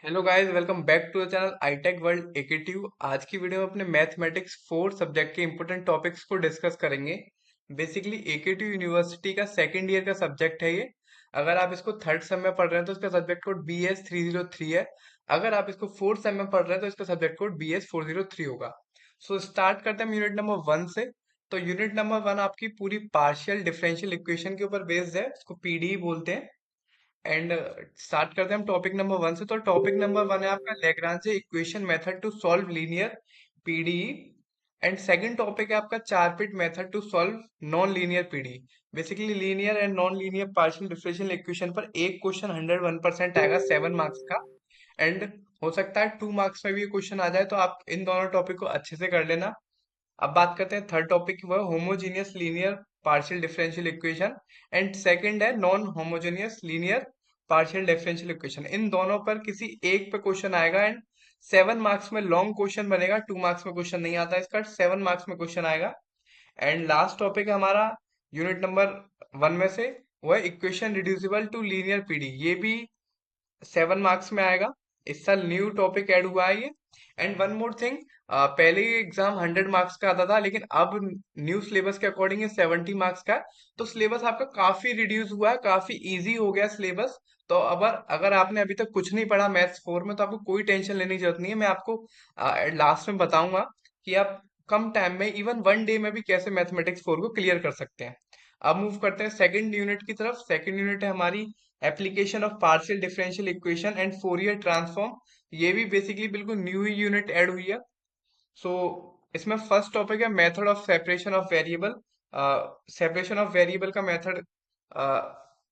Hello guys, welcome back to the channel iTech world AKTU. आज की video में अपने मैथमेटिक्स 4 सब्जेक्ट के इंपॉर्टेंट टॉपिक्स को डिस्कस करेंगे। बेसिकली एकेटीयू यूनिवर्सिटी का सेकंड ईयर का सब्जेक्ट है ये। अगर आप इसको थर्ड सेम में पढ़ रहे हैं तो इसका सब्जेक्ट कोड BS 303 है। अगर आप इसको फोर्थ सेम में पढ़ रहे हैं तो इसका सब्जेक्ट कोड BS 403 होगा। सो स्टार्ट करते हैं यूनिट नंबर 1 से। तो यूनिट नंबर 1 आपकी पूरी पार्शियल डिफरेंशियल इक्वेशन के ऊपर बेस्ड है, इसको पीडीई बोलते हैं। एंड स्टार्ट करते हैं हम टॉपिक नंबर 1 से। तो टॉपिक नंबर 1 है आपका Lagrange equation method to solve linear PDE. And second topic है आपका Charpit method to solve non linear PDE. Basically linear and non linear partial differential equation पर एक क्वेश्चन 101% आएगा 7 marks का। एंड हो सकता है 2 मार्क्स में भी ये क्वेश्चन आ जाए, तो आप इन दोनों टॉपिक को अच्छे से कर लेना। अब बात करते हैं थर्ड टॉपिक की, वह homogeneous linear partial differential equation. And second है non homogeneous linear partial differential equation. इन दोनों पर किसी एक पे क्वेश्चन आएगा। एंड 7 मार्क्स में लॉन्ग क्वेश्चन बनेगा, 2 मार्क्स में क्वेश्चन नहीं आता इसका, 7 मार्क्स में क्वेश्चन आएगा। एंड लास्ट टॉपिक है हमारा यूनिट नंबर 1 में से, वह equation reducible to linear PD. ये भी 7 मार्क्स में आएगा। इस साल न्यू टॉपिक ऐड हुआ है ये। एंड वन मोर थिंग, पहले ये एग्जाम 100 मार्क्स का आता था, लेकिन अब न्यू सिलेबस के अकॉर्डिंग ये 70 मार्क्स का है। तो सिलेबस आपका काफी रिड्यूस हुआ है, काफी इजी हो गया सिलेबस। तो अब अगर आपने अभी तक कुछ नहीं पढ़ा मैथ्स 4 में, तो आपको कोई टेंशन लेने की जरूरत नहीं है। मैं आपको लास्ट में बताऊंगा कि आप कम टाइम में, इवन 1 डे में भी कैसे मैथमेटिक्स 4 को क्लियर कर सकते हैं। अब मूव करते हैं सेकंड यूनिट की तरफ। सेकंड यूनिट है हमारी application of partial differential equation and Fourier transform. ये भी बेसिकली बिल्कुल न्यू ही यूनिट ऐड हुई है। सो इसमें फर्स्ट टॉपिक है method of separation of variable. Separation of variable का मेथड,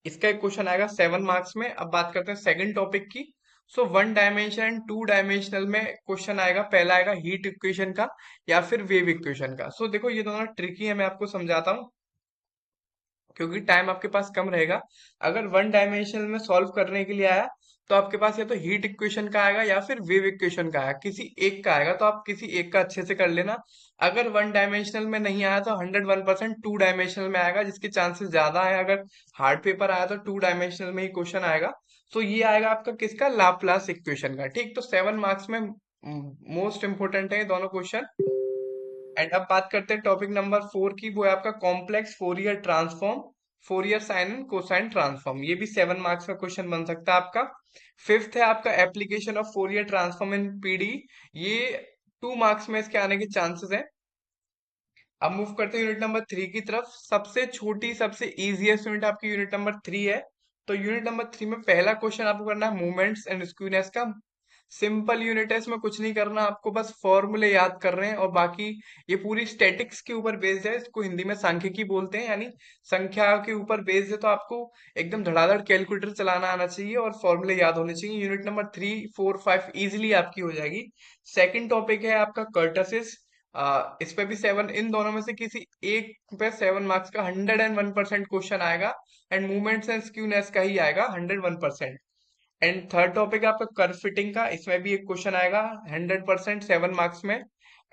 इसका एक क्वेश्चन आएगा 7 मार्क्स में। अब बात करते हैं सेकंड टॉपिक की। So one dimension and two dimensional में क्वेश्चन आएगा। पहला आएगा हीट इक्वेशन का या फिर वेव इक्वेशन का। सो देखो, ये दोनों ट्रिकी है, मैं आपको समझाता हूँ क्योंकि टाइम आपके पास कम रहेगा। अगर वन डायमेंशनल में सॉल्व करने के लिए आया, तो आपके पास या तो हीट इक्वेशन का आएगा या फिर वेव इक्वेशन का आएगा, किसी एक का आएगा। तो आप किसी एक का अच्छे से कर लेना। अगर वन डायमेंशनल में नहीं आया तो 101% टू डायमेंशनल में आएगा, जिसके चांसेस ज्यादा है। अगर हार्ड पेपर आया तो टू डायमेंशनल में ही क्वेश्चन आएगा। तो ये आएगा आपका किसका, लाप्लास इक्वेशन का। ठीक, तो 7 मार्क्स में मोस्ट इंपोर्टेंट है ये दोनों क्वेश्चन। एंड अब बात करते हैं टॉपिक नंबर 4 की, वो है आपका complex Fourier transform, Fourier sine and cosine transform. ये भी 7 मार्क्स का क्वेश्चन बन सकता है आपका। फिफ्थ है आपका application of Fourier transform in PD. ये 2 मार्क्स में इसके आने के चांसेस है। अब मूव करते हैं यूनिट नंबर 3 की तरफ। सबसे छोटी सबसे इजीएस्ट यूनिट आपकी यूनिट नंबर 3 है। तो यूनिट नंबर 3 में पहला क्वेश्चन आपको करना है मूवमेंट्स एंड स्क्यूनेस का। सिंपल यूनिट है, इसमें कुछ नहीं करना आपको, बस फॉर्मूले याद कर रहे हैं और बाकी ये पूरी स्टैटिक्स के ऊपर बेस्ड है। इसको हिंदी में सांख्यिकी बोलते हैं, यानी संख्या के ऊपर बेस्ड है। तो आपको एकदम धड़ाधड़ कैलकुलेटर चलाना आना चाहिए और फॉर्मूले याद होने चाहिए। यूनिट नंबर 3, 4, 5 इजिली आपकी हो जाएगी। सेकंड टॉपिक है आपका कर्टसिस। इस पे भी 7, इन दोनों में से किसी एक पे 7 मार्क्स का 101% क्वेश्चन आएगा। एंड मूवमेंट्स एंड स्क्यूनेस का ही आएगा 101%। एंड थर्ड टॉपिक है आपका कर्व फिटिंग का। इसमें भी एक क्वेश्चन आएगा 100%, 7 मार्क्स में।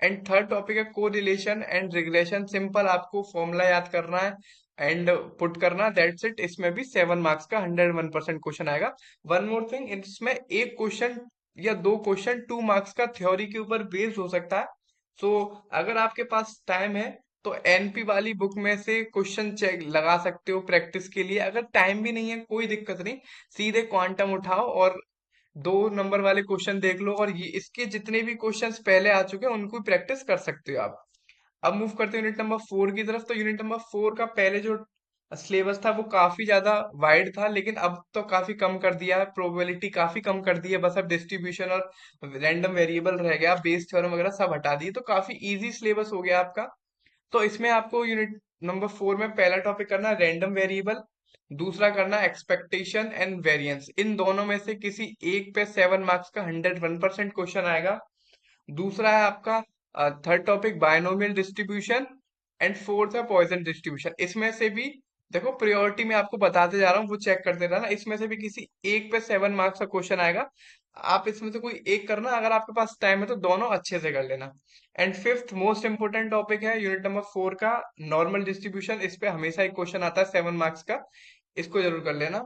एंड थर्ड टॉपिक है कोरिलेशन एंड रिग्रेशन। सिंपल आपको फॉर्मूला याद करना है एंड पुट करना, दैट्स इट। इसमें भी 7 मार्क्स का 101% क्वेश्चन आएगा। वन मोर थिंग, इसमें एक क्वेश्चन या दो क्वेश्चन 2 मार्क्स का थ्योरी के ऊपर बेस्ड हो सकता है। सो अगर आपके पास टाइम है तो एनपी वाली बुक में से क्वेश्चन चेक लगा सकते हो प्रैक्टिस के लिए। अगर टाइम भी नहीं है कोई दिक्कत नहीं, सीधे क्वांटम उठाओ और 2 नंबर वाले क्वेश्चन देख लो, और ये इसके जितने भी क्वेश्चंस पहले आ चुके हैं उनको प्रैक्टिस कर सकते हो आप। अब मूव करते हैं यूनिट नंबर 4 की तरफ। तो यूनिट नंबर 4 का पहले जो सिलेबस था वो काफी ज्यादा वाइड था, लेकिन अब तो काफी कम कर दिया है, प्रोबेबिलिटी काफी कम कर दी है। बस अब डिस्ट्रीब्यूशन और रैंडम वेरिएबल रह गया, बेस थ्योरम वगैरह सब हटा दिए, तो काफी इजी सिलेबस हो गया आपका। तो इसमें आपको यूनिट नंबर 4 में पहला टॉपिक करना है रैंडम वेरिएबल, दूसरा करना है एक्सपेक्टेशन एंड वेरिएंस। इन दोनों में से किसी एक पे 7 मार्क्स का 101% क्वेश्चन आएगा। दूसरा है आपका third topic binomial distribution. And fourth है पॉइजन डिस्ट्रीब्यूशन। इसमें से भी देखो, प्रायोरिटी में आपको बताते जा रहा हूँ, वो चेक करते रहना। इसमें से भी किसी एक पे 7 मार्क्स का क्वेश्चन आएगा। आप इसमें से कोई एक करना, अगर आपके पास टाइम है तो दोनों अच्छे से कर लेना। And fifth most important topic है यूनिट नंबर 4 का नॉर्मल डिस्ट्रीब्यूशन। इस पे हमेशा एक क्वेश्चन आता है 7 मार्क्स का, इसको जरूर कर लेना।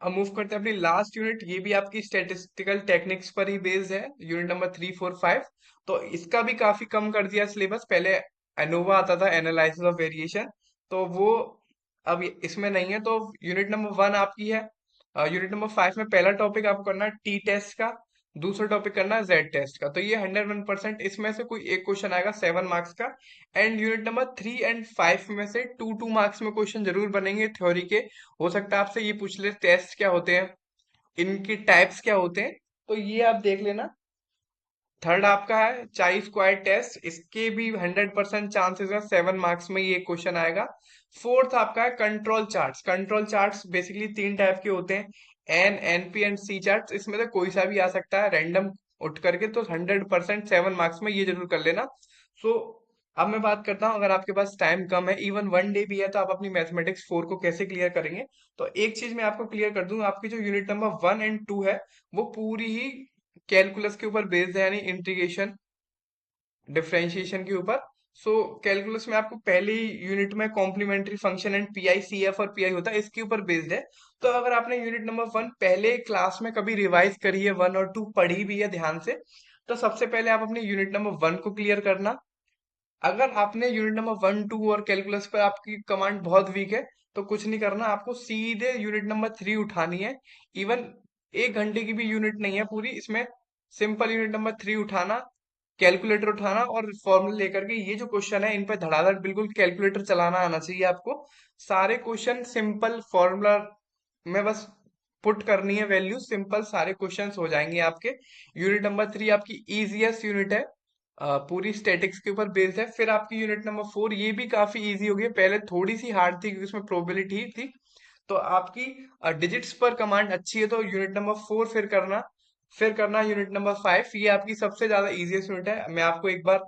अब मूव करते हैं अपनी लास्ट यूनिट। ये भी आपकी स्टैटिस्टिकल टेक्निक्स पर ही बेस्ड है, यूनिट नंबर 3, 4, 5। तो इसका भी काफी कम कर दिया सिलेबस। पहले एनोवा आता था, एनालिसिस ऑफ वेरिएशन, तो वो अब इसमें नहीं है। तो यूनिट नंबर 1 आपकी है। यूनिट नंबर 5 में पहला टॉपिक आपको करना है टी टेस्ट का, दूसरा टॉपिक करना है जेड टेस्ट का। तो ये 101%, इसमें से कोई एक क्वेश्चन आएगा 7 मार्क्स का। एंड यूनिट नंबर 3 एंड 5 में से 2 2 मार्क्स में क्वेश्चन जरूर बनेंगे थ्योरी के। हो सकता है आपसे ये पूछ ले टेस्ट क्या होते हैं, इनके टाइप्स क्या होते हैं, तो ये आप देख लेना। थर्ड आपका है चाई स्क्वायर टेस्ट, इसके भी 100% चांसेस है 7 मार्क्स में ये क्वेश्चन आएगा। फोर्थ आपका है control charts. Control charts basically 3 type के होते हैं, N NP and C charts. इसमें से कोई सा भी आ सकता है रैंडम उठ करके, तो 100% 7 मार्क्स में ये जरूर कर लेना। सो अब मैं बात करता हूँ, अगर आपके पास टाइम कम है, इवन 1 डे भी है, तो आप अपनी मैथमेटिक्स 4 को कैसे क्लियर करेंगे। तो एक चीज मैं आपको क्लियर कर दूं, आपकी जो यूनिट नंबर 1 एंड 2 है, वो पूरी ही कैलकुलस के ऊपर बेस्ड है, यानी इंटीग्रेशन डिफरेंशिएशन के ऊपर। सो कैलकुलस में आपको पहली यूनिट में complementary function and PI CF और पीआई होता है, इसके ऊपर बेस्ड है। तो अगर आपने यूनिट नंबर 1 पहले क्लास में कभी रिवाइज करी है, 1 और 2 पढ़ी भी है ध्यान से, तो सबसे पहले आप अपने यूनिट नंबर 1 को क्लियर करना। अगर आपने यूनिट नंबर 1 2 और कैलकुलस पर आपकी कमांड बहुत वीक है, तो कुछ नहीं करना, आपको सीधे यूनिट नंबर 3 उठानी है। इवन 1 घंटे की भी यूनिट नहीं है पूरी इसमें। सिंपल यूनिट नंबर 3 उठाना, कैलकुलेटर उठाना, और फॉर्मूला लेकर के ये जो क्वेश्चन है इन पे धड़ाधड़ बिल्कुल कैलकुलेटर चलाना आना चाहिए आपको। सारे क्वेश्चन सिंपल फॉर्मूला में बस पुट करनी है वैल्यू, सिंपल सारे क्वेश्चंस हो जाएंगे आपके। यूनिट नंबर 3 आपकी इजीएस्ट यूनिट है, पूरी स्टैटिक्स के ऊपर बेस्ड है। फिर आपकी यूनिट नंबर 4, ये भी काफी इजी हो गई है, पहले थोड़ी सी हार्ड थी क्योंकि उसमें प्रोबेबिलिटी थी। तो आपकी डिजिट्स पर कमांड अच्छी है, तो यूनिट नंबर 4 फिर करना यूनिट नंबर 5। ये आपकी सबसे ज्यादा इजीएस्ट यूनिट है। मैं आपको एक बार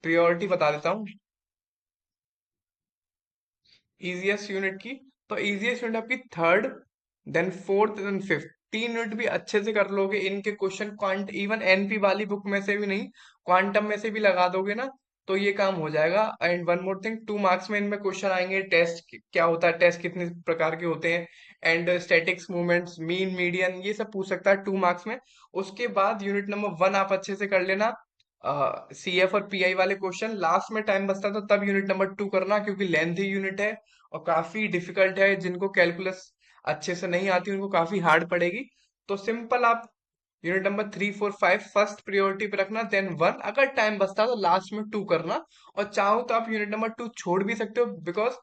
प्रियोरिटी बता देता हूँ इजीएस्ट यूनिट की। तो इजीएस्ट यूनिट आपकी third, then fourth, then fifth. 3 unit भी अच्छे से कर लोगे, इनके क्वेश्चन क्वांट इवन एनपी वाली बुक में से भी नहीं, क्वांटम में से भी लगा दोगे ना, तो ये काम हो जाएगा। And one more thing, 2 marks में इनमें क्वेश्चन आएंगे, टेस्ट क्या होता है, टेस्ट कितने प्रकार के होते हैं, and statics movements, mean median, ये सब पूछ सकता है 2 मार्क्स में। उसके बाद यूनिट नंबर 1 आप अच्छे से कर लेना, सीएफ और पीआई वाले क्वेश्चन। लास्ट में टाइम बचता तो तब यूनिट नंबर 2 करना, क्योंकि लेंथी यूनिट है और काफी डिफिकल्ट है। जिनको कैलकुलस अच्छे से नहीं आती उनको काफी हार्ड पड़ेगी। तो सिंपल आप यूनिट नंबर 3, 4, 5 फर्स्ट प्रायोरिटी पे रखना, देन 1। अगर टाइम बचता तो लास्ट में 2 करना। और चाहो तो आप यूनिट नंबर 2 छोड़ भी सकते हो, because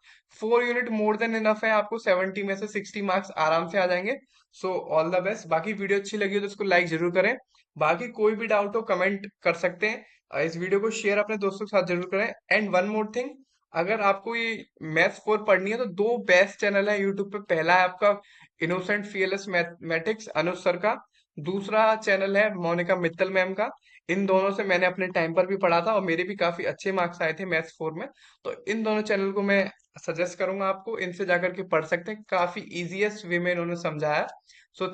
4 unit more than enough है, आपको 70 में से 60 मार्क्स आराम से आ जाएंगे। So all the best. बाकी वीडियो अच्छी लगी हो तो इसको लाइक जरूर करें। बाकी कोई भी डाउट हो कमेंट कर सकते हैं। इस वीडियो को शेयर अपने दोस्तों के साथ जरूर करें। एंड वन मोर थिंग, अगर आपको ये मैथ्स 4 पढ़नी है तो 2 बेस्ट चैनल है यूट्यूब पे। पहला है आपका इनोसेंट फीयरलेस मैथमेटिक्स अनुज सर का, दूसरा चैनल है मोनिका मित्तल मैम का। इन दोनों से मैंने अपने टाइम पर भी पढ़ा था और मेरे भी काफी अच्छे मार्क्स आए थे मैथ्स 4 में। तो इन दोनों चैनल को मैं सजेस्ट करूंगा आपको, इनसे जाकर के पढ़ सकते हैं, काफी इजीएस्ट वे में इन्होंने समझाया। सो